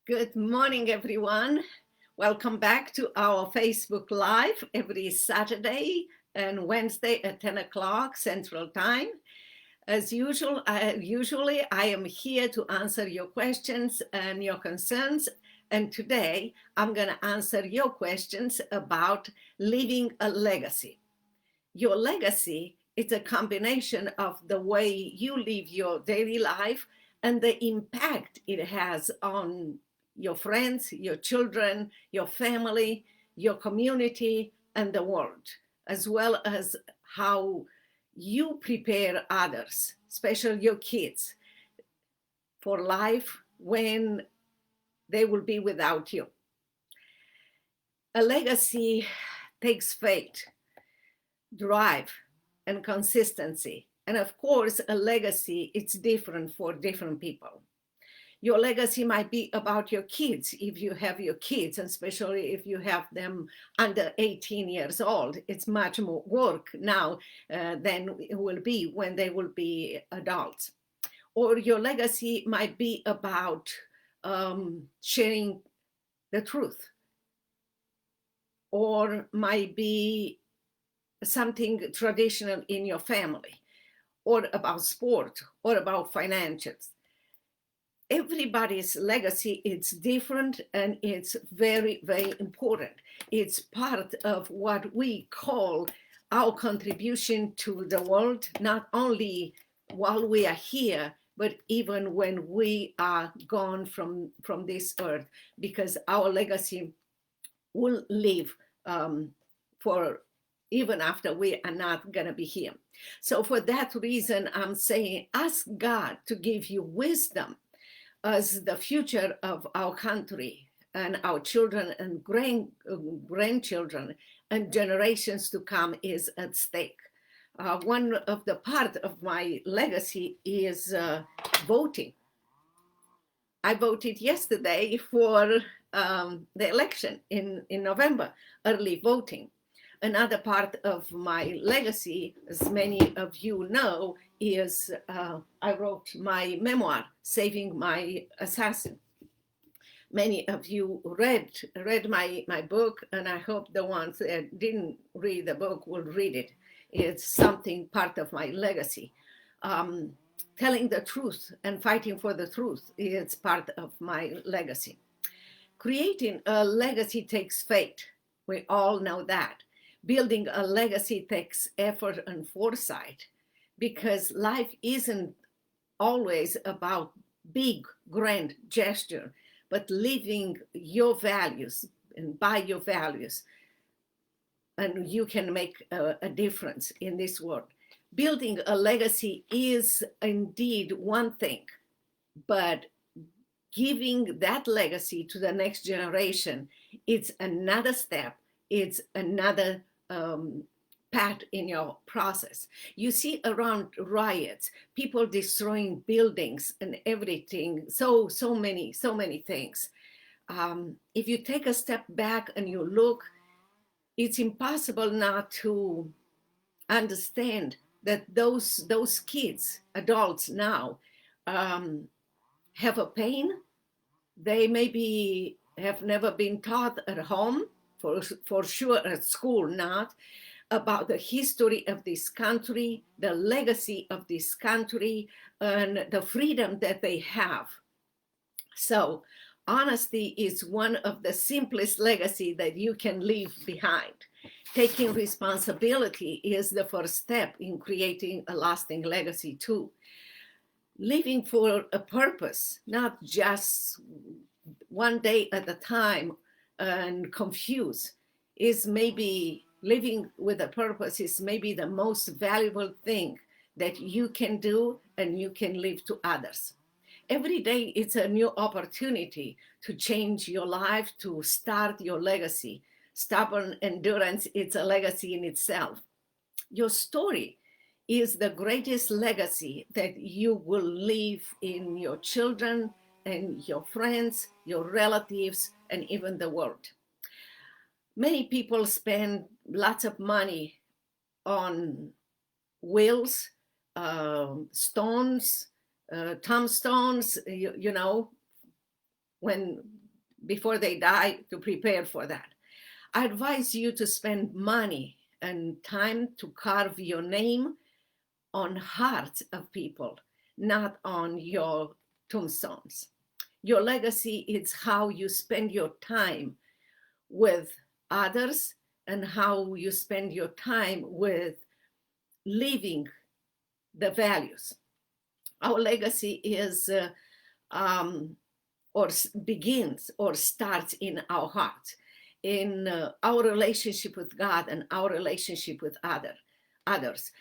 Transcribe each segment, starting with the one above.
Good morning, everyone. Welcome back to our Facebook Live every Saturday and Wednesday at 10 o'clock Central Time. As usual, I am here to answer your questions and your concerns. And today I'm going to answer your questions about leaving a legacy. Your legacy is a combination of the way you live your daily life and the impact it has on your friends, your children, your family, your community, and the world, as well as how you prepare others, especially your kids, for life when they will be without you. A legacy takes faith, drive, and consistency. And of course, a legacy, it's different for different people. Your legacy might be about your kids if you have your kids, and especially if you have them under 18 years old. It's much more work now than it will be when they will be adults. Or your legacy might be about sharing the truth, or might be something traditional in your family, or about sport, or about financials. Everybody's legacy is different, and it's very, very important. It's part of what we call our contribution to the world, not only while we are here, but even when we are gone from this earth, because our legacy will live for even after we are not going to be here. So for that reason, I'm saying, ask God to give you wisdom as the future of our country and our children and grandchildren and generations to come is at stake. One of the part of my legacy is voting. I voted yesterday for the election in November, early voting. Another part of my legacy, as many of you know, is I wrote my memoir, Saving My Assassin. Many of you read my book, and I hope the ones that didn't read the book will read it. It's something part of my legacy. Telling the truth and fighting for the truth is part of my legacy. Creating a legacy takes faith. We all know that. Building a legacy takes effort and foresight, because life isn't always about big, grand gesture, but living your values and by your values, and you can make a difference in this world. Building a legacy is indeed one thing, but giving that legacy to the next generation, it's another step, it's another path in your process. You see around riots, people destroying buildings and everything, so many things. If you take a step back and you look, it's impossible not to understand that those kids, adults now, have a pain. They maybe have never been taught at home, for sure at school not, about the history of this country, the legacy of this country, and the freedom that they have. So honesty is one of the simplest legacy that you can leave behind. Taking responsibility is the first step in creating a lasting legacy too. Living for a purpose, not just one day at a time and confused, is maybe living with a purpose is maybe the most valuable thing that you can do and you can live to others. Every day it's a new opportunity to change your life, to start your legacy. Stubborn endurance, it's a legacy in itself. Your story is the greatest legacy that you will leave in your children and your friends, your relatives, and even the world. Many people spend lots of money on wills, stones, tombstones, you know, when before they die, to prepare for that. I advise you to spend money and time to carve your name on hearts of people, not on your tombstones. Your legacy is how you spend your time with others and how you spend your time with living the values. Our legacy is or begins or starts in our heart, in our relationship with God and our relationship with others.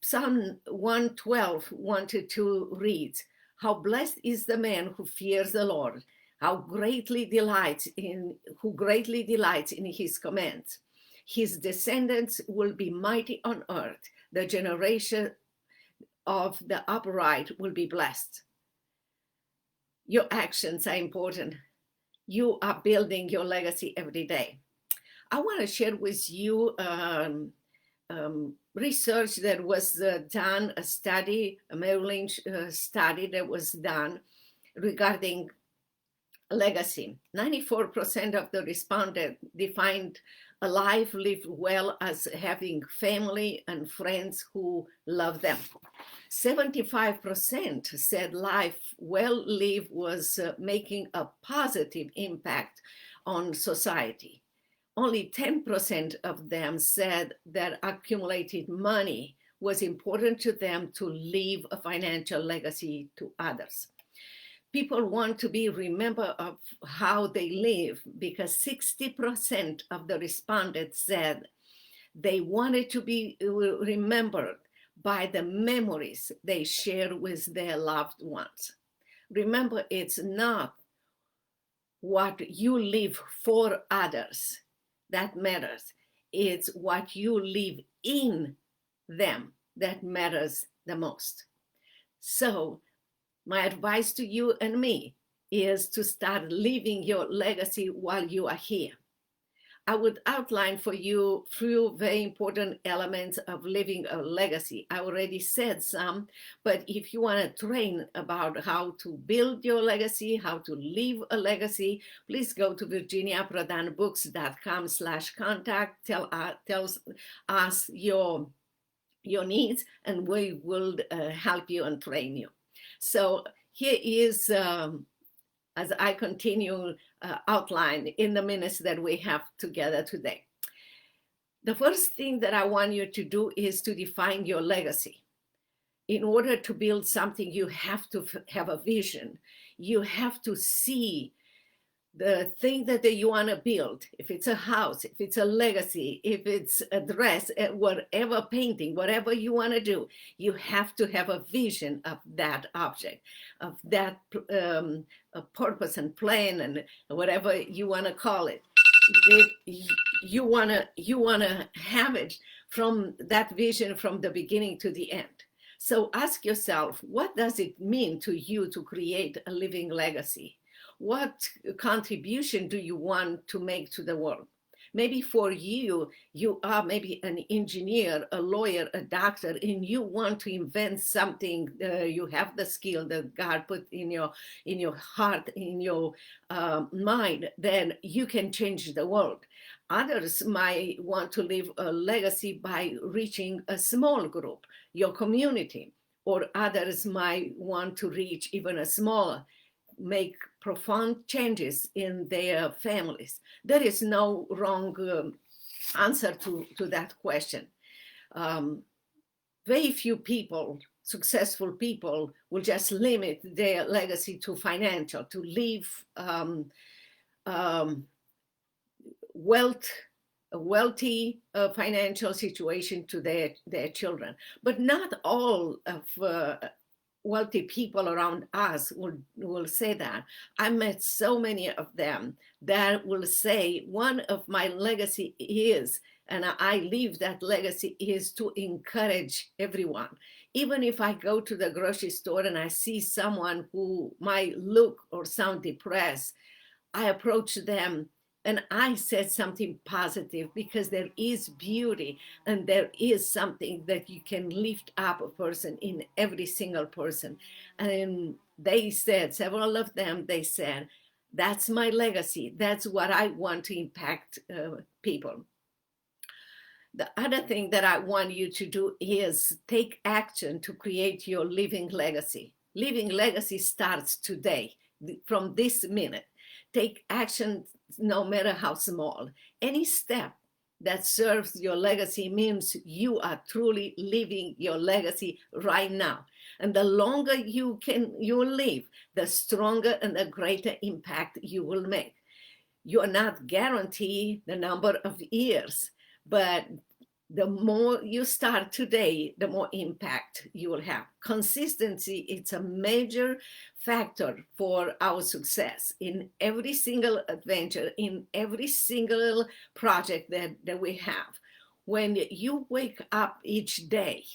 Psalm 112, 1-2 reads, "How blessed is the man who fears the Lord, who greatly delights in his commands. His descendants will be mighty on earth. The generation of the upright will be blessed." Your actions are important. You are building your legacy every day. I want to share with you research that was done, a Merrill Lynch study that was done regarding legacy. 94% of the respondents defined a life lived well as having family and friends who love them. 75% said life well lived was making a positive impact on society. Only 10% of them said that accumulated money was important to them to leave a financial legacy to others. People want to be remembered of how they live because 60% of the respondents said they wanted to be remembered by the memories they share with their loved ones. Remember, it's not what you live for others that matters. It's what you live in them that matters the most. So my advice to you and me is to start living your legacy while you are here. I would outline for you few very important elements of living a legacy. I already said some, but if you want to train about how to build your legacy, how to leave a legacy, please go to virginiaprodanbooks.com/contact. Tell us your needs, and we will help you and train you. So here is, as I continue outline in the minutes that we have together today. The first thing that I want you to do is to define your legacy. In order to build something, you have to have a vision. You have to see the thing that you want to build. If it's a house, if it's a legacy, if it's a dress, whatever painting, whatever you want to do, you have to have a vision of that object, of that purpose and plan, and whatever you want to call it. You want to have it from that vision from the beginning to the end. So ask yourself, what does it mean to you to create a living legacy? What contribution do you want to make to the world? Maybe for you, you are maybe an engineer, a lawyer, a doctor, and you want to invent something. You have the skill that God put in your heart, in your mind, then you can change the world. Others might want to leave a legacy by reaching a small group, your community, or others might want to reach even a smaller, make profound changes in their families. There is no wrong answer to that question. Very few people, successful people, will just limit their legacy to financial, to leave wealthy financial situation to their children. But not all of wealthy people around us will say that. I met so many of them that will say, one of my legacy is, and I leave that legacy, is to encourage everyone. Even if I go to the grocery store and I see someone who might look or sound depressed, I approach them and I said something positive, because there is beauty and there is something that you can lift up a person, in every single person. And they said, several of them, they said, That's my legacy. That's what I want to impact people. The other thing that I want you to do is take action to create your living legacy. Living legacy starts today, from this minute. Take action no matter how small. Any step that serves your legacy means you are truly living your legacy right now. And the longer you will live, the stronger and the greater impact you will make. You are not guaranteed the number of years, but the more you start today, the more impact you will have. Consistency, it's a major factor for our success in every single adventure, in every single project that we have. When you wake up each day,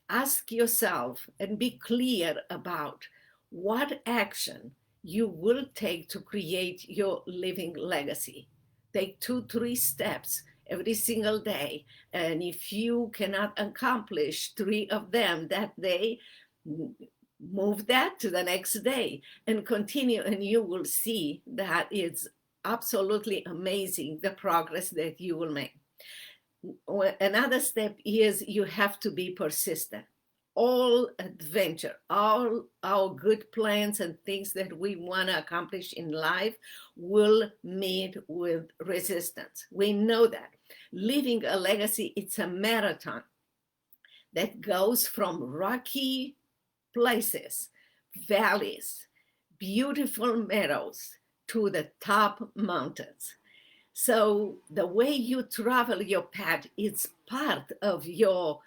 ask yourself and be clear about what action you will take to create your living legacy. Take 2, 3 steps every single day. And if you cannot accomplish 3 of them that day, move that to the next day and continue, and you will see that it's absolutely amazing the progress that you will make. Another step is you have to be persistent. All adventure, all our good plans and things that we want to accomplish in life will meet with resistance. We know that. Living a legacy, it's a marathon that goes from rocky places, valleys, beautiful meadows to the top mountains. So the way you travel your path is part of your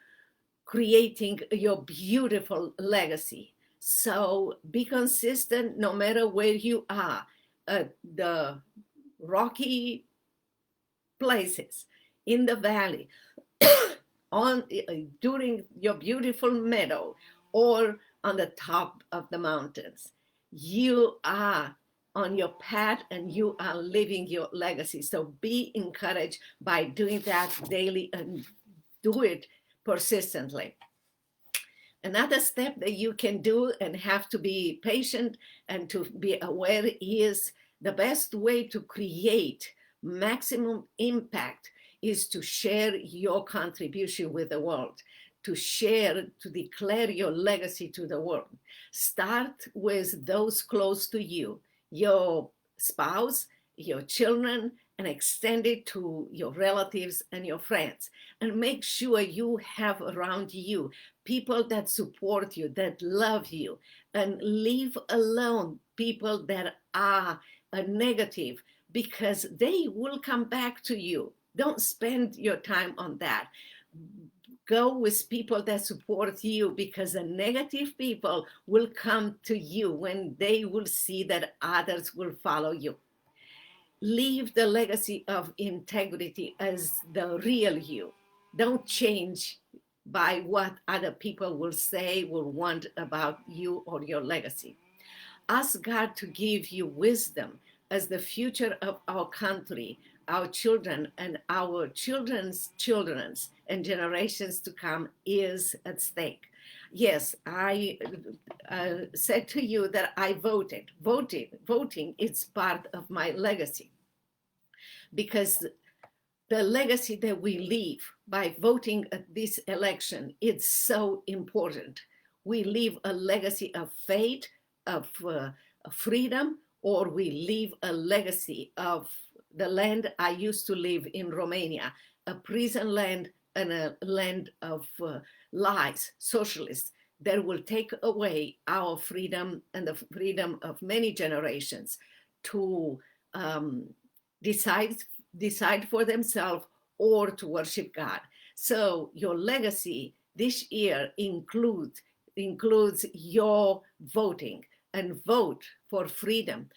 creating your beautiful legacy. So be consistent no matter where you are, at the rocky places, in the valley, on during your beautiful meadow, or on the top of the mountains. You are on your path and you are living your legacy. So be encouraged by doing that daily and do it persistently. Another step that you can do and have to be patient and to be aware is the best way to create maximum impact is to share your contribution with the world, to share, to declare your legacy to the world. Start with those close to you, your spouse, your children, and extend it to your relatives and your friends. And make sure you have around you people that support you, that love you, and leave alone people that are negative, because they will come back to you. Don't spend your time on that. Go with people that support you, because the negative people will come to you when they will see that others will follow you. Leave the legacy of integrity as the real you. Don't change by what other people will say, will want about you or your legacy. Ask God to give you wisdom, as the future of our country, our children, and our children's children's and generations to come is at stake. Yes, I said to you that I voted. Voting is part of my legacy, because the legacy that we leave by voting at this election, it's so important. We leave a legacy of faith, of freedom, or we leave a legacy of the land I used to live in Romania, a prison land and a land of lies, socialists, that will take away our freedom and the freedom of many generations to decide for themselves or to worship God. So your legacy this year includes your voting, and vote for freedom,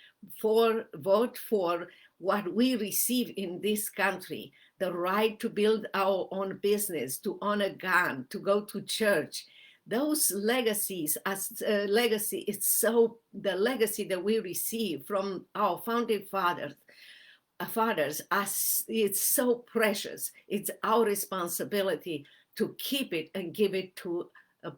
vote for what we receive in this country, the right to build our own business, to own a gun, to go to church. Those legacies, as legacy, it's so the legacy that we receive from our founding fathers, as it's so precious. It's our responsibility to keep it and give it to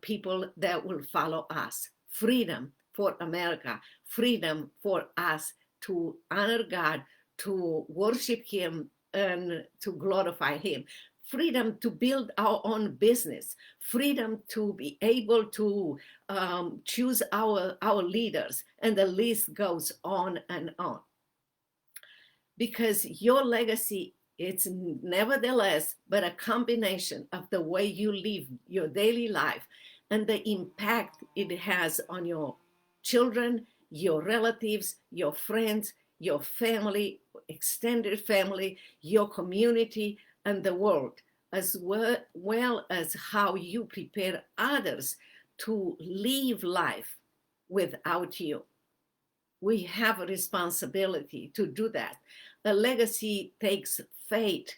people that will follow us. Freedom for America, freedom for us to honor God, to worship Him, and to glorify Him. Freedom to build our own business, freedom to be able to choose our leaders, and the list goes on and on. Because your legacy, it's nevertheless but a combination of the way you live your daily life and the impact it has on your children, your relatives, your friends, your family, extended family, your community, and the world, as well as how you prepare others to live life without you. We have a responsibility to do that. A legacy takes faith,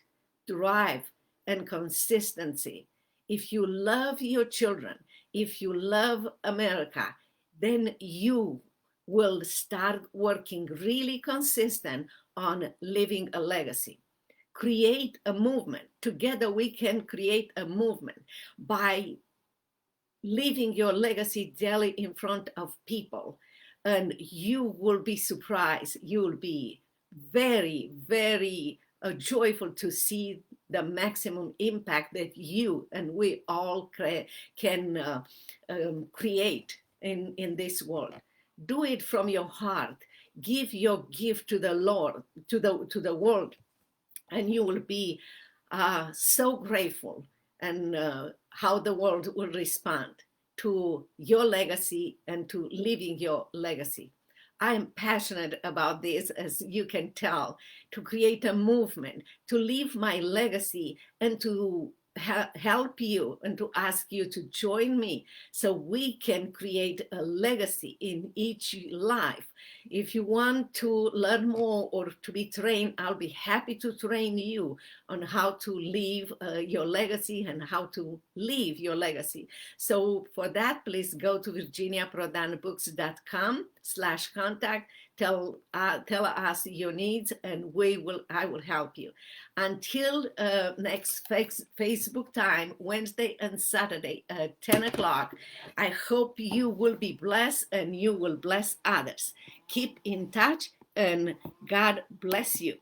drive, and consistency. If you love your children, if you love America, then you will start working really consistent on living a legacy. Create a movement. Together we can create a movement by living your legacy daily in front of people. And you will be surprised. You'll be very, very joyful to see the maximum impact that you and we all can create in this world. Do it from your heart. Give your gift to the Lord, to the world, and you will be so grateful, and how the world will respond to your legacy and to living your legacy. I am passionate about this, as you can tell, to create a movement, to live my legacy, and to help you and to ask you to join me so we can create a legacy in each life. If you want to learn more or to be trained, I'll be happy to train you on how to live your legacy and how to live your legacy. So for that, please go to virginiaprodanbooks.com/contact. Tell us your needs, and I will help you. Until next Facebook time, Wednesday and Saturday at 10 o'clock, I hope you will be blessed and you will bless others. Keep in touch, and God bless you.